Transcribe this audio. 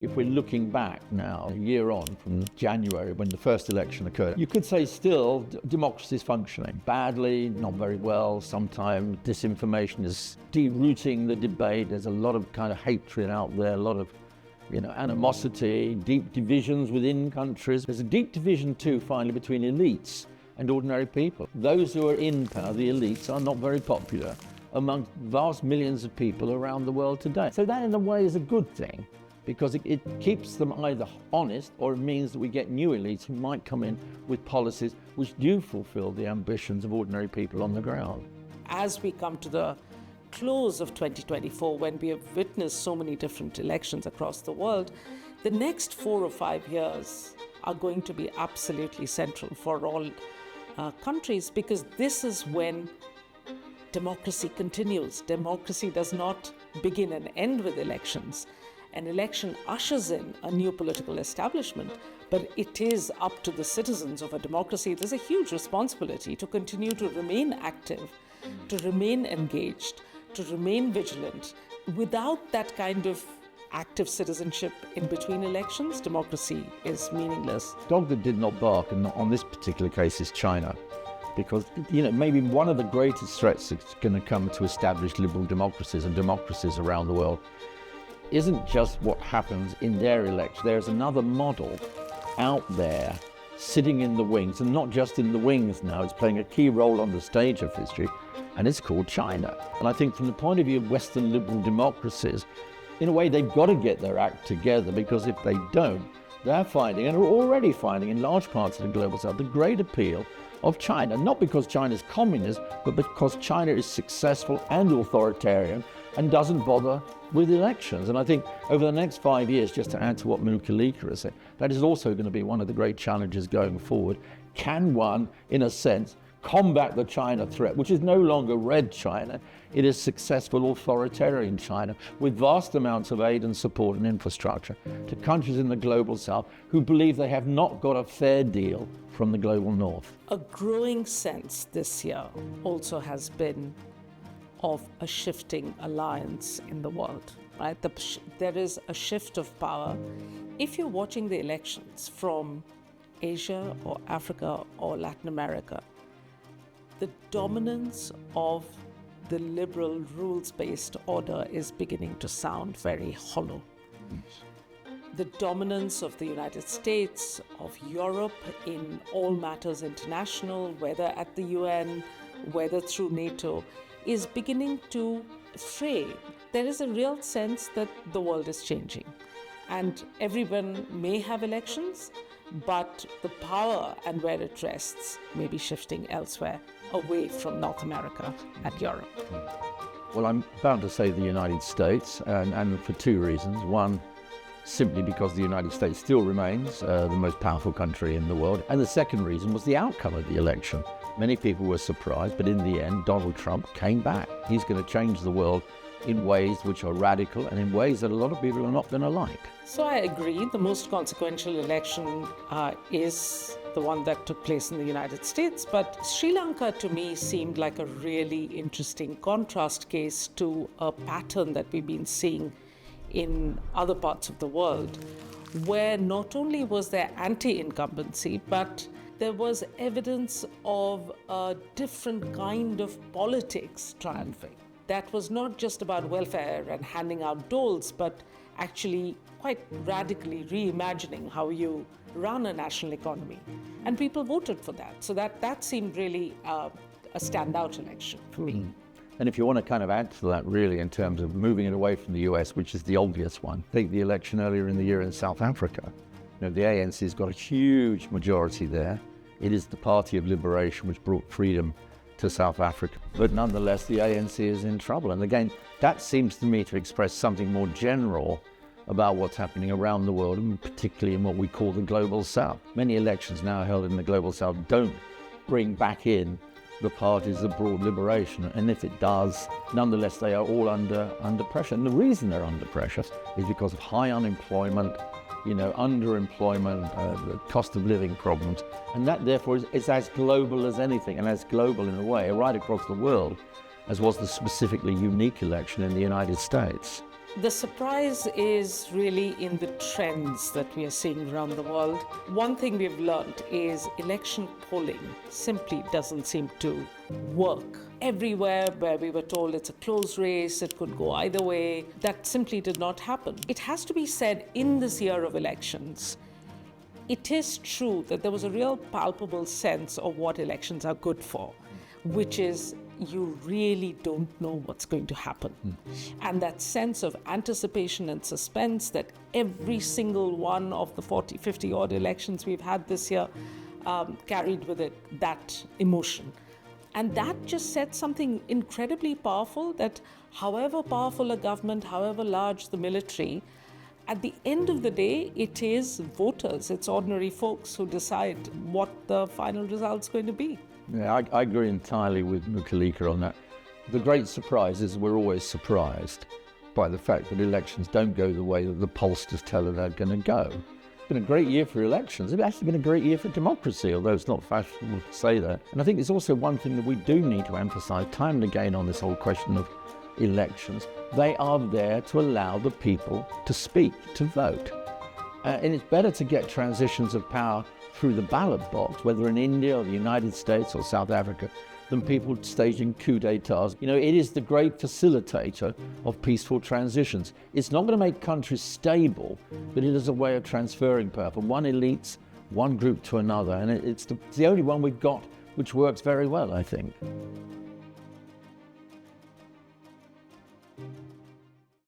If we're looking back now, a year on from January when the first election occurred, you could say still democracy is functioning. Badly, not very well. Sometimes disinformation is derooting the debate. There's a lot of kind of hatred out there, a lot of animosity, deep divisions within countries. There's a deep division too, finally, between elites and ordinary people. Those who are in power, the elites, are not very popular among vast millions of people around the world today. So that in a way is a good thing, because it keeps them either honest, or it means that we get new elites who might come in with policies which do fulfill the ambitions of ordinary people on the ground. As we come to the close of 2024, when we have witnessed so many different elections across the world, the next 4 or 5 years are going to be absolutely central for all countries, because this is when democracy continues. Democracy does not begin and end with elections. An election ushers in a new political establishment, but it is up to the citizens of a democracy. There's a huge responsibility to continue to remain active, to remain engaged, to remain vigilant. Without that kind of active citizenship in between elections, democracy is meaningless. Dog that did not bark, and on this particular case, is China. Because, maybe one of the greatest threats that's going to come to established liberal democracies and democracies around the world isn't just what happens in their election. There's another model out there sitting in the wings, and not just in the wings now, it's playing a key role on the stage of history, and it's called China. And I think from the point of view of Western liberal democracies, in a way they've got to get their act together, because if they don't, they're finding, and are already finding in large parts of the global south, the great appeal of China, not because China's communist, but because China is successful and authoritarian and doesn't bother with elections. And I think over the next 5 years, just to add to what Mukulika has said, that is also going to be one of the great challenges going forward. Can one, in a sense, combat the China threat, which is no longer red China, it is successful authoritarian China, with vast amounts of aid and support and infrastructure to countries in the global south who believe they have not got a fair deal from the global north. A growing sense this year also has been of a shifting alliance in the world, right? There is a shift of power. If you're watching the elections from Asia or Africa or Latin America, the dominance of the liberal rules-based order is beginning to sound very hollow. The dominance of the United States, of Europe in all matters international, whether at the UN, whether through NATO, is beginning to fray. There is a real sense that the world is changing, and everyone may have elections, but the power and where it rests may be shifting elsewhere, away from North America and Europe. Well, I'm bound to say the United States, and for two reasons. One, simply because the United States still remains the most powerful country in the world. And the second reason was the outcome of the election. Many people were surprised, but in the end, Donald Trump came back. He's going to change the world in ways which are radical and in ways that a lot of people are not going to like. So I agree. The most consequential election is the one that took place in the United States. But Sri Lanka, to me, seemed like a really interesting contrast case to a pattern that we've been seeing in other parts of the world, where not only was there anti-incumbency, but there was evidence of a different kind of politics triumphing. That was not just about welfare and handing out doles, but actually quite radically reimagining how you run a national economy. And people voted for that. So that seemed really a standout election for me. And if you want to kind of add to that, really, in terms of moving it away from the US, which is the obvious one, take the election earlier in the year in South Africa. The ANC has got a huge majority there. It is the Party of Liberation which brought freedom to South Africa. But nonetheless, the ANC is in trouble. And again, that seems to me to express something more general about what's happening around the world, and particularly in what we call the Global South. Many elections now held in the Global South don't bring back in the parties of broad liberation, and if it does, nonetheless they are all under pressure. And the reason they're under pressure is because of high unemployment, underemployment, the cost of living problems, and that therefore is as global as anything, and as global in a way right across the world as was the specifically unique election in the United States. The surprise is really in the trends that we are seeing around the world. One thing we've learned is election polling simply doesn't seem to work. Everywhere where we were told it's a close race, it could go either way, that simply did not happen. It has to be said, in this year of elections, it is true that there was a real palpable sense of what elections are good for, which is you really don't know what's going to happen. And that sense of anticipation and suspense that every single one of the 40, 50 odd elections we've had this year carried with it that emotion. And that just said something incredibly powerful, that however powerful a government, however large the military, at the end of the day, it is voters, it's ordinary folks who decide what the final result's going to be. Yeah, I agree entirely with Mukulika on that. The great surprise is we're always surprised by the fact that elections don't go the way that the pollsters tell us they're going to go. It's been a great year for elections. It's actually been a great year for democracy, although it's not fashionable to say that. And I think it's also one thing that we do need to emphasize time and again on this whole question of elections. They are there to allow the people to speak, to vote. And it's better to get transitions of power through the ballot box, whether in India or the United States or South Africa, than people staging coup d'etats. You know, it is the great facilitator of peaceful transitions. It's not going to make countries stable, but it is a way of transferring power from one elite, one group to another. And it's the only one we've got which works very well, I think.